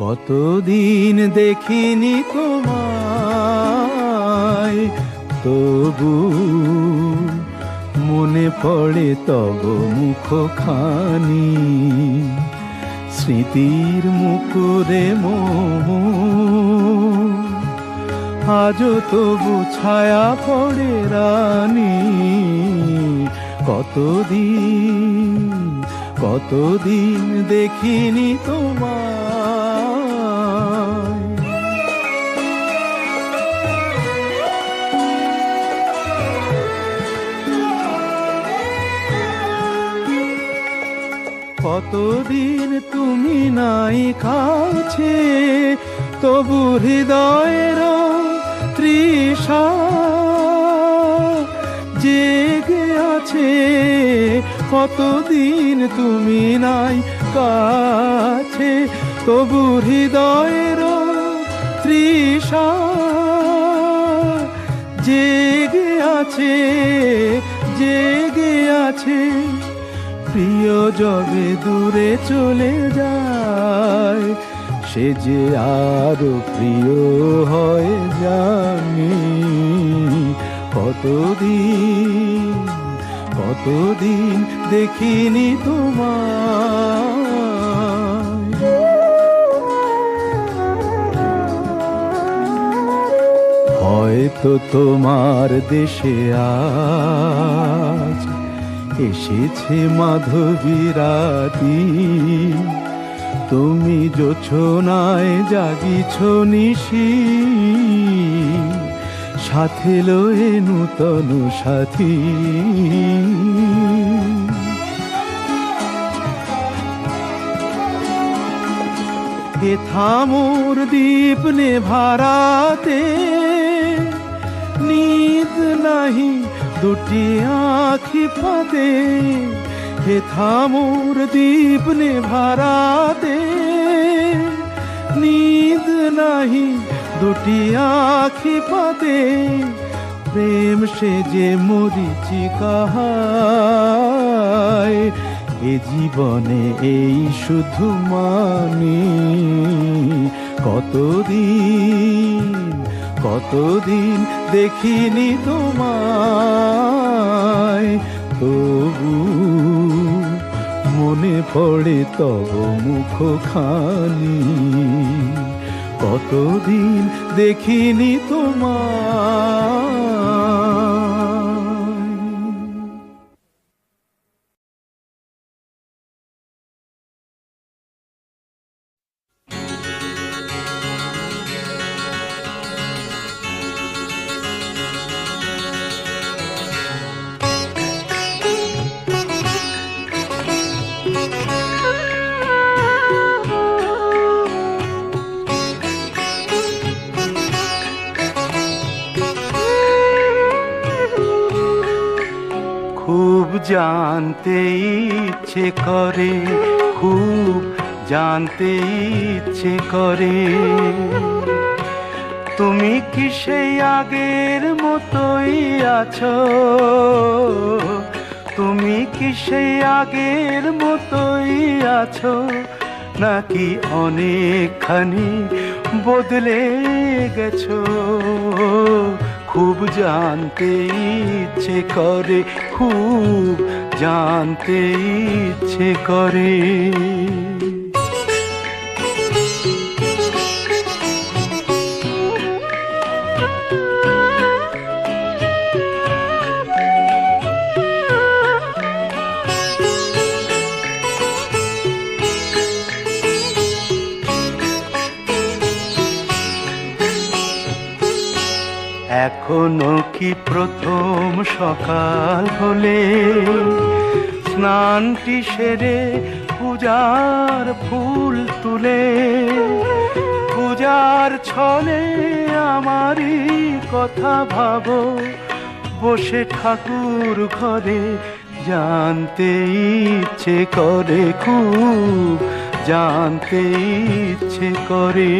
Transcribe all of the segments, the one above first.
কতদিন দেখিনি তোমায়, তবু মনে পড়ে তব মুখখানি। স্মৃতির মুকুরে মোর আজও তবু ছায়া পড়ে রানী। কতদিন দেখিনি তোমায়। কতদিন তুমি নাই কাছে, তবু হৃদয়ের তৃষা জেগে আছে। কতদিন তুমি নাই কাছে, তবু হৃদয়ের তৃষা জেগে আছে, জেগে আছে। প্রিয় যবে দূরে চলে যায়, সে যে আরো প্রিয় হয়ে জানি। কতদিন দেখিনি তোমায়। হয়তো তোমার দেশে আজ এসেছে মাধবী রাতি। তুমি জোছনায় জাগিছ নিশি, সাথে লয়ে নূতন সাথী। হে থামোর দীপ নেভারাতে, নিদ নাহি দুটি আঁখি ফাঁদে। হে থামোর দীপ নেভারাতে, নিদ নাহি দুটি আঁখি ফাঁদে। প্রেম সে যে মরিচিকা হায়, এ জীবনে এই শুধু মানি। কতদিন দেখিনি তোমায়, তবু মনে পড়ে তব মুখখানি। কতদিন দেখিনি তোমায়। খুব জানতে ইচ্ছে করে, খুব জানতে ইচ্ছে করে, তুমি কি সেই আগের মতোই আছো? তুমি কি সেই আগের মতোই আছো, নাকি অনেকখানি বদলে গেছো? খুব জানতে ইচ্ছে করে, খুব জানতে ইচ্ছে করে। এখনো কি প্রথম সকাল হলে স্নানটি সেরে পূজার ফুল তুলে, পূজার ছলে আমারই কথা ভাবো বসে ঠাকুর ঘরে? জানতে ইচ্ছে করে, খুব জানতে ইচ্ছে করে।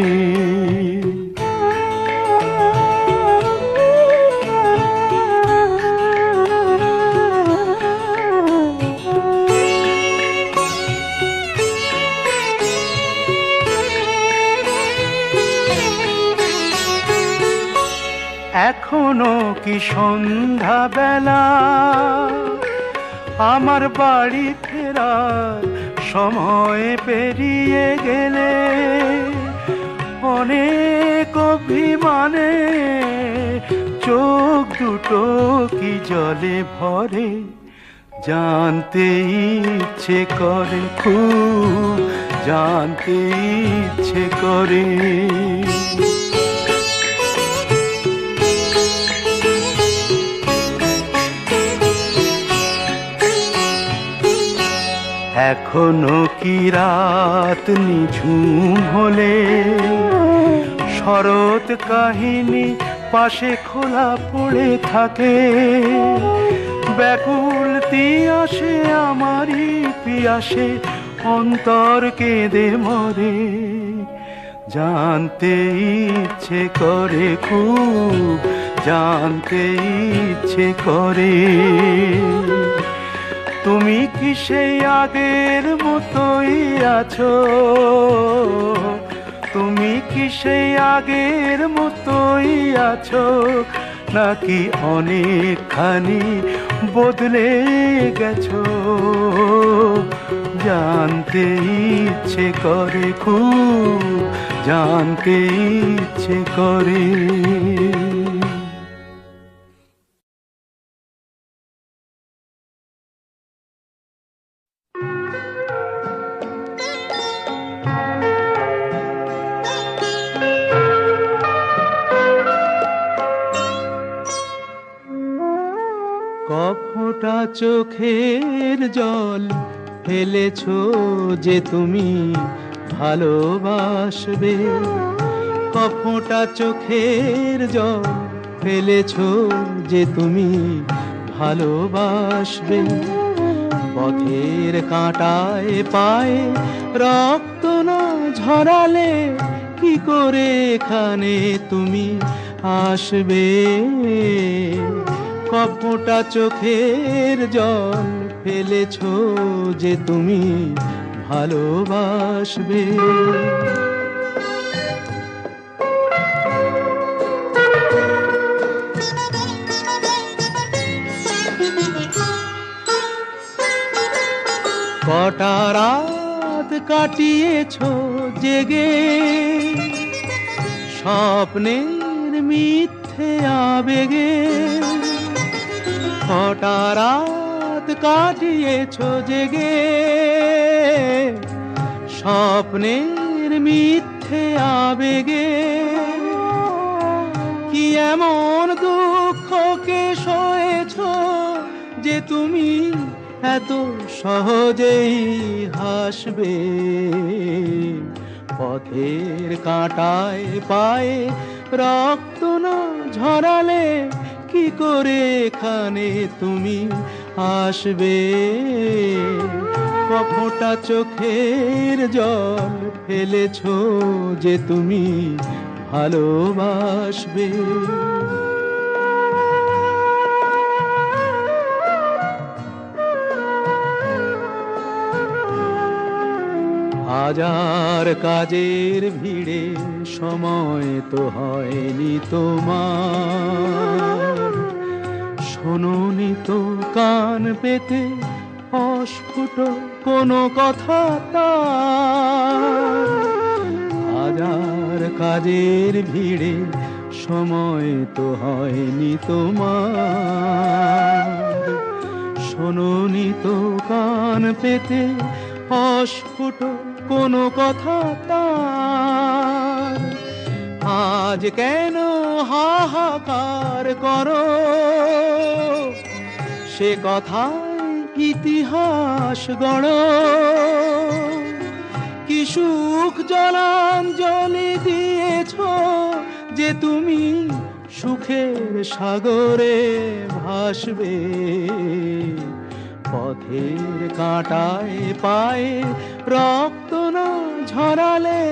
এখনো কি সন্ধ্যা বেলা, আমার বাড়ি ফেরার সময় পেরিয়ে গেলে অনেক অভিমানে চোখ দুটো কি জলে ভরে, জানতে ইচ্ছে করে, খুব জানতে ইচ্ছে করে। এখনো কি রাত নিঝুম হলে শরৎ কাহিনী পাশে খোলা পড়ে থাকে, ব্যাকুল তিয়াসে আমারই পিয়াসে অন্তর কেঁদে মরে, জানতে ইচ্ছে করে, খুব জানতে ইচ্ছে করে। তুমি কি সেই আগের মতোই আছো, তুমি কি সেই আগের মতোই আছো, নাকি অনেকখানি বদলে গেছো, জানতে ইচ্ছে করে, খুব জানতে ইচ্ছে করে। কফোঁটা চোখের জল ফেলেছো যে তুমি ভালোবাসবে, কফোঁটা চোখের জল ফেলেছো যে তুমি ভালোবাসবে, পথের কাঁটায় পায়ে রক্ত না ঝরালে কি করে এখানে তুমি আসবে, কফোঁটা চোখের জল ফেলেছো যে তুমি ভালোবাসবে। কটা রাত কাটিয়েছো জেগে স্বপ্নের মিথ্যে আবেগে, কটা রাত কাটিয়েছো জেগে স্বপ্নের মিথ্যে আবেগে, কি এমন দুঃখকে সয়েছো যে তুমি এত সহজেই হাসবে, পথের কাঁটায় পায়ে রক্ত না ঝরালে কি করে এখানে তুমি আসবে, কফোঁটা চোখের জল ফেলেছো যে তুমি ভালোবাসবে। হাজার কাজের ভিড়ে সময় তো হয়নি তোমার, শোনোনি তো কান পেতে অস্ফুট কোনো কথা তার, হাজার কাজের ভিড়ে সময় তো হয়নি তোমার, শোনোনি তো কান পেতে অস্ফুট কোনো কথা তার, আজ কেন হাহাকার করো সে কথায় ইতিহাস গড়ো, কি সুখ জলাঞ্জলি দিয়েছো যে তুমি সুখের সাগরে ভাসবে, পথের কাঁটায় পায়ে রক্ত না ঝরালে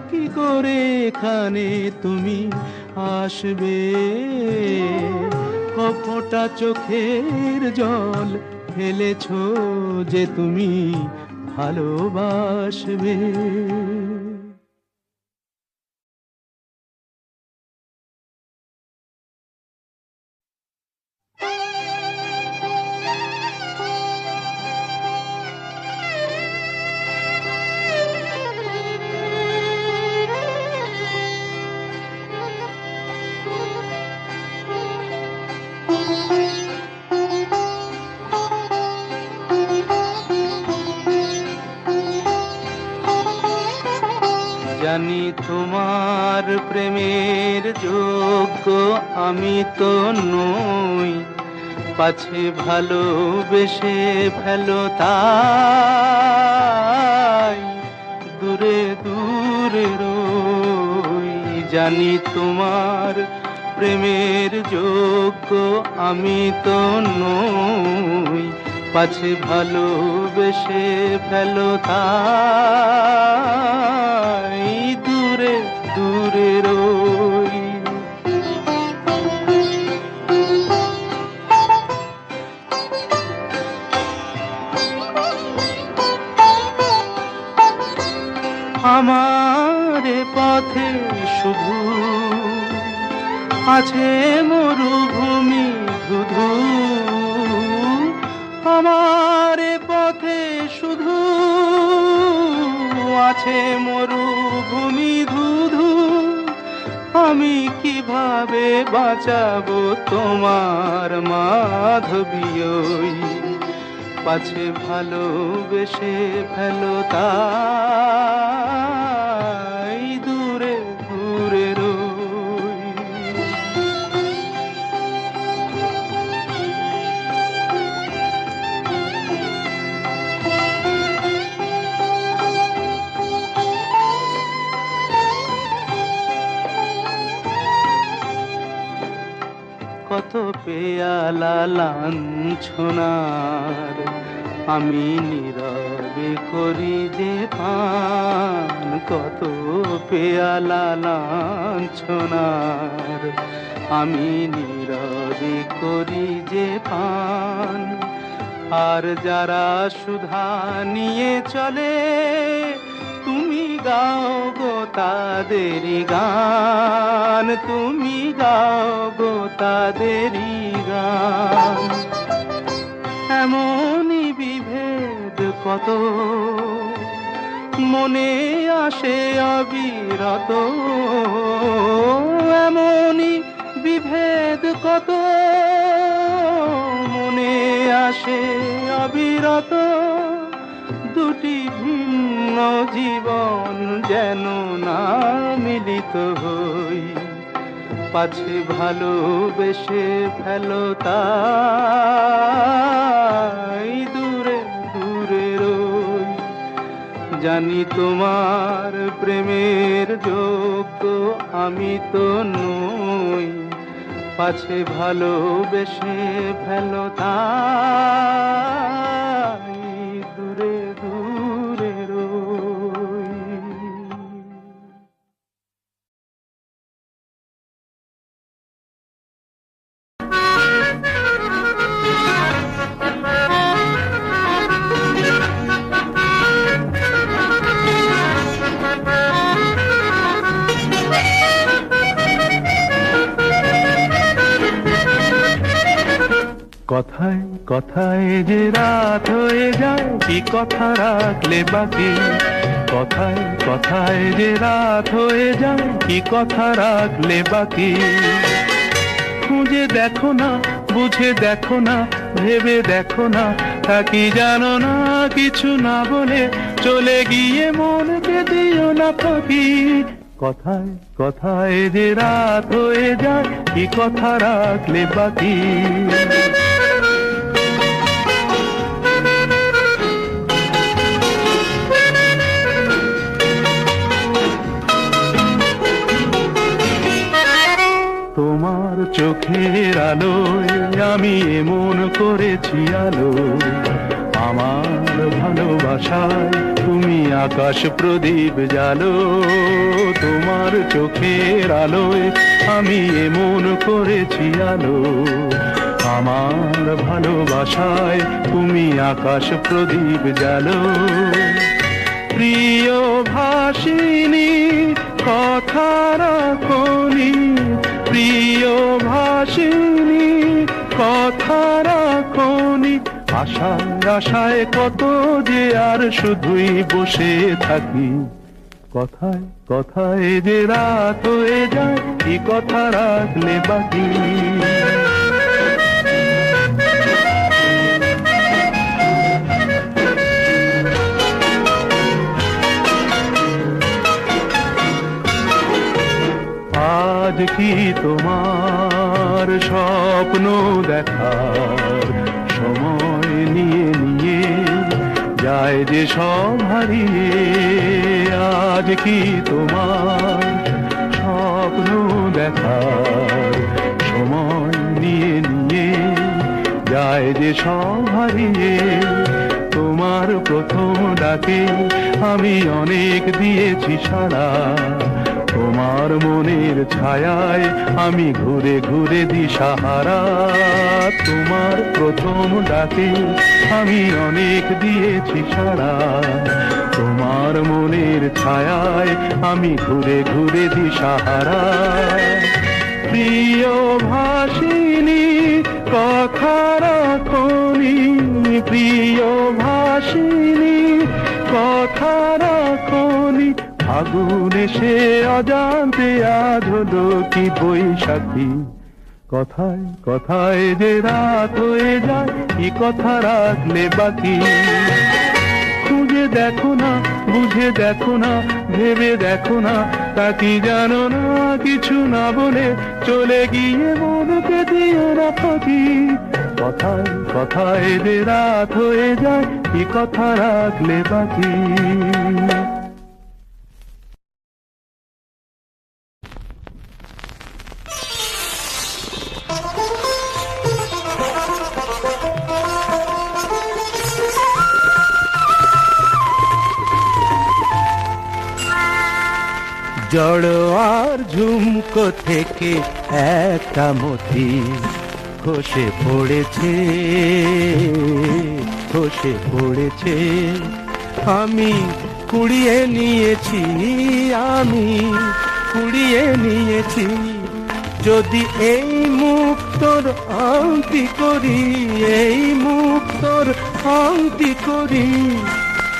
কি করে এখানে তুমি আসবে, কফোঁটা চোখের জল ফেলেছো যে তুমি ভালোবাসবে। জানি তোমার প্রেমের যোগ্য আমি তো নই, পাছে ভালোবেসে ফেলো তাই দূরে দূরে রই। জানি তোমার প্রেমের যোগ্য আমি তো নই, পাছে ভালোবেসে ফেলো তাই দূরে দূরে রই। আমার পথে শুধু আছে মরুভূমি ধুধু, আমার পথে শুধু আছে মরুভূমি ধুধু। আমি কিভাবে বাঁচাবো তোমার মাধবী ওই, পাছে ভালোবেসে ফেলো তাই দূরে দূরে রই। কত পেয়ালা লাঞ্ছনার আমি নীরবে করি যে পান, কত পেয়ালা লাঞ্ছনার আমি নীরবে করি যে পান। আর যারা সুধা নিয়ে চলে তুমি গাও গো তাদেরই গান, তুমি গাও গো তাদেরই গান। এমনই বিভেদ কত মনে আসে অবিরত, এমনই বিভেদ কত মনে আসে অবিরত। দুটি ভিন্ন জীবন যেন না মিলিত হই, পাছে ভালোবেসে ফেলো তাই দূরে দূরে রই। জানি তোমার প্রেমের যোগ্য আমি তো নই, পাছে ভালোবেসে ফেলো তাই দূরে দূরে রই। কথায় কথায় যে রাত হয়ে যায় কি কথা রাখলে বাকি, কথায় কথায় যে রাত হয়ে যায় কি কথা রাখলে বাকি। খুঁজে দেখো না, বুঝে দেখো না, ভেবে দেখো না, তা কি জানো না কিছু না বলে চলে গিয়ে মনকে দিও না ফাঁকি। কথায় কথায় যে রাত হয়ে যায় কি কথা রাখলে বাকি। তোমার চোখের আলোয় আমি এমন করেছি আলো, আমার ভালোবাসায় তুমি আকাশ প্রদীপ জালো। তোমার চোখের আলোয় আমি এমন করেছি আলো, আমার ভালোবাসায় তুমি আকাশ প্রদীপ জালো। প্রিয় ভাসিনী কথা রাখনি, প্রিয় ভাসিনী কথা রাখনি। আশায় আশায় কত যে আর শুধুই বসে থাকি। কথায় কথায় যে রাত হয়ে যায় কি কথা রাখলে বাকি। কি তোমার স্বপ্ন দেখার সময় নিয়ে নিয়ে যায় যে সব হারিয়ে? আজ কি তোমার স্বপ্ন দেখার সময় নিয়ে নিয়ে যায় যে সব হারিয়ে? তোমার প্রথম ডাকে আমি অনেক দিয়েছি সাড়া, তোমার মনের ছায়ায় আমি ঘুরে ঘুরে দিশাহারা। তোমার প্রথম ডাকে আমি অনেক দিয়েছি সাড়া, তোমার মনের ছায়ায় আমি ঘুরে ঘুরে দিশাহারা। প্রিয় ভাসিনী কথা রাখনি, প্রিয় ভাসিনী কথা রাখনি, আগুন এসে অজান্তে আজ হলো কি বৈশাখী। কথায় কথায় যে রাত হয়ে যায়, কি কথা রাখলে বাকি? খুঁজে দেখো না, বুঝে দেখো না, ভেবে দেখো না, তা কি জানো না? কিছু না বলে চলে গিয়ে মনকে দিও না ফাঁকি। কথায় কথায় যে রাত হয়ে যায়, কি কথা রাখলে বাকি? জড়োয়ার ঝুমকো থেকে একটা মতি খসে পড়েছে, খসে পড়েছে। আমি কুড়িয়ে নিয়েছি, আমি কুড়িয়ে নিয়েছি। যদি এই মুক্তর আংটি করি, এই মুক্তর আংটি করি,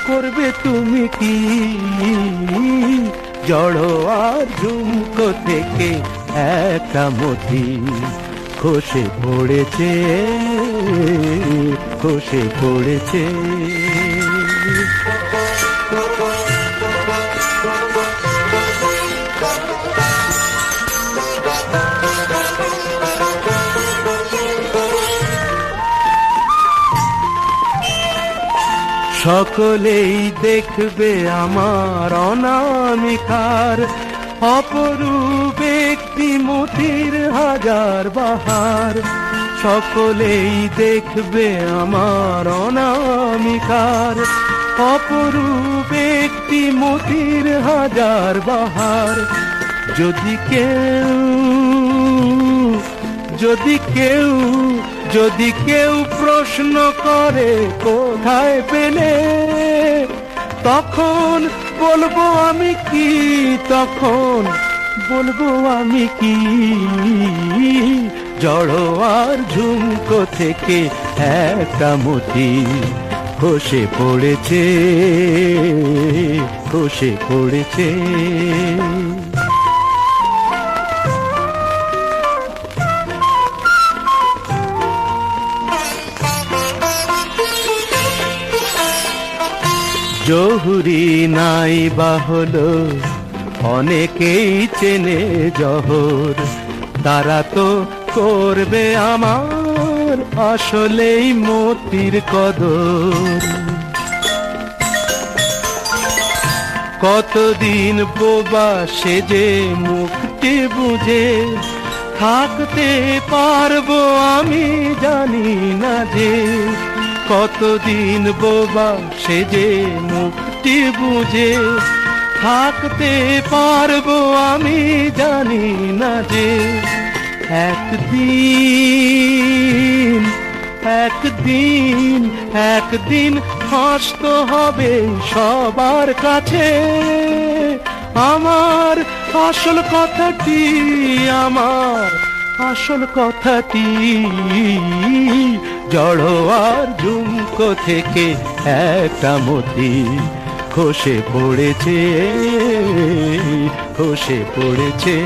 করবে তুমি কি? জড়োয়ার ঝুমকো থেকে একটা মতি খসে পড়েছে, খসে পড়েছে। সকলেই দেখবে আমার অনামিকার অপরূপ একটি মতির হাজার বাহার। সকলেই দেখবে আমার অনামিকার অপরূপ একটি মতির হাজার বাহার। যদি কেউ, যদি কেউ, যদি কেউ প্রশ্ন করে কোথায় পেলে, তখন বলবো আমি কি, তখন বলবো আমি কি? জড়োয়ার ঝুমকো থেকে একটা মতি খসে পড়েছে, খসে পড়েছে। জহুরি নাই বা হলো অনেকেই চেনে জহর, তারা তো করবে আমার আসলেই মতির কদর। কতদিন বোবা সেজে মুখটি বুঝে থাকতে পারবো আমি জানি না যে। কতদিন বোবা সেজে মুখটি বুঝে থাকতে পারবো আমি জানি না যে। একদিন, একদিন, একদিন হাসতে হবে সবার কাছে আমার আসল কথাটি, আমার আসল কথাটি। জড়োয়ার ঝুমকো থেকে একটা মতি খসে পড়েছে, খসে পড়েছে।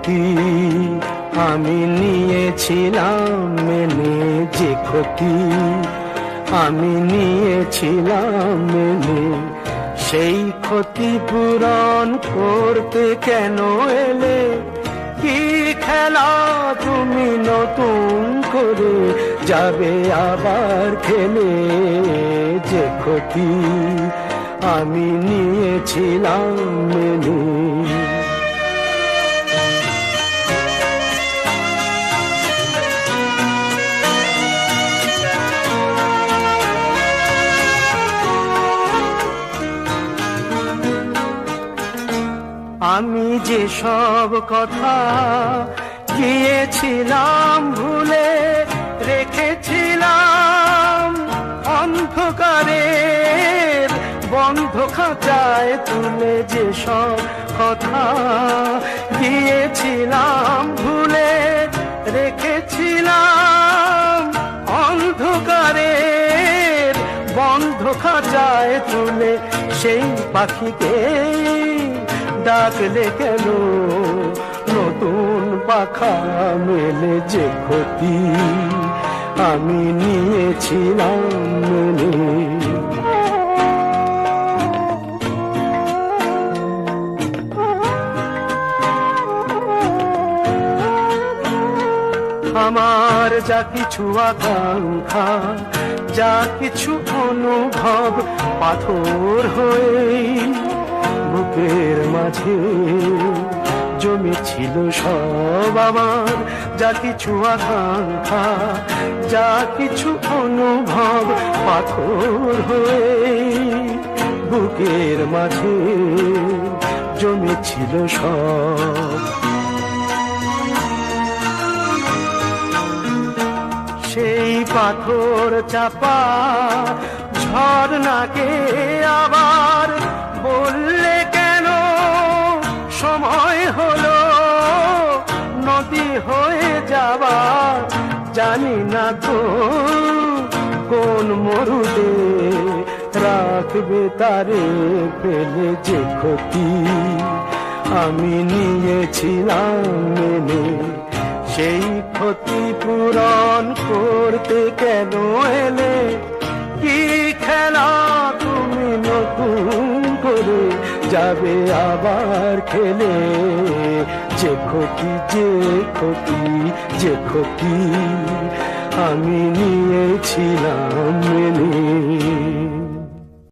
ক্ষতি আমি নিয়েছিলাম মেনে, যে ক্ষতি আমি নিয়েছিলাম মেনে, সেই ক্ষতি পূরণ করতে কেন এলে? কি খেলা তুমি নতুন করে যাবে আবার খেলে? যে ক্ষতি আমি নিয়েছিলাম মেনে। আমি যে সব কথা গিয়েছিলাম ভুলে, রেখেছিলাম অন্ধকারের বন্ধ খাঁচায় তুলে। যে সব কথা গিয়েছিলাম ভুলে, রেখেছিলাম অন্ধকারের বন্ধ খাঁচায় তুলে। সেই পাখিকে ডাকলে কেন নতুন পাখা মেলে? যে ক্ষতি আমি নিয়েছিলাম মেনে। আমার যা কিছু আকাঙ্ক্ষা, যা কিছু অনুভব পাথর হয়ে বুকের মাঝে জমেছিল সব। আমার যা কিছু আকাঙ্ক্ষা, যা কিছু অনুভব পাথর হয়ে বুকের মাঝে জমেছিল সব। সেই পাথর চাপা ঝরনাকে আবার বললে কেন সময় হলো নদী হয়ে যাবার? জানি না তো কোন মরুদে রাখবে তারে ফেলে। যে ক্ষতি আমি নিয়েছিলাম মেনে, সেই ক্ষতি পূরণ করতে কেন এলে? কি খেলা তুমি নতুন করে যাবে আবার খেলে? যে ক্ষতি, যে ক্ষতি, যে ক্ষতি আমি নিয়েছিলাম মেনে।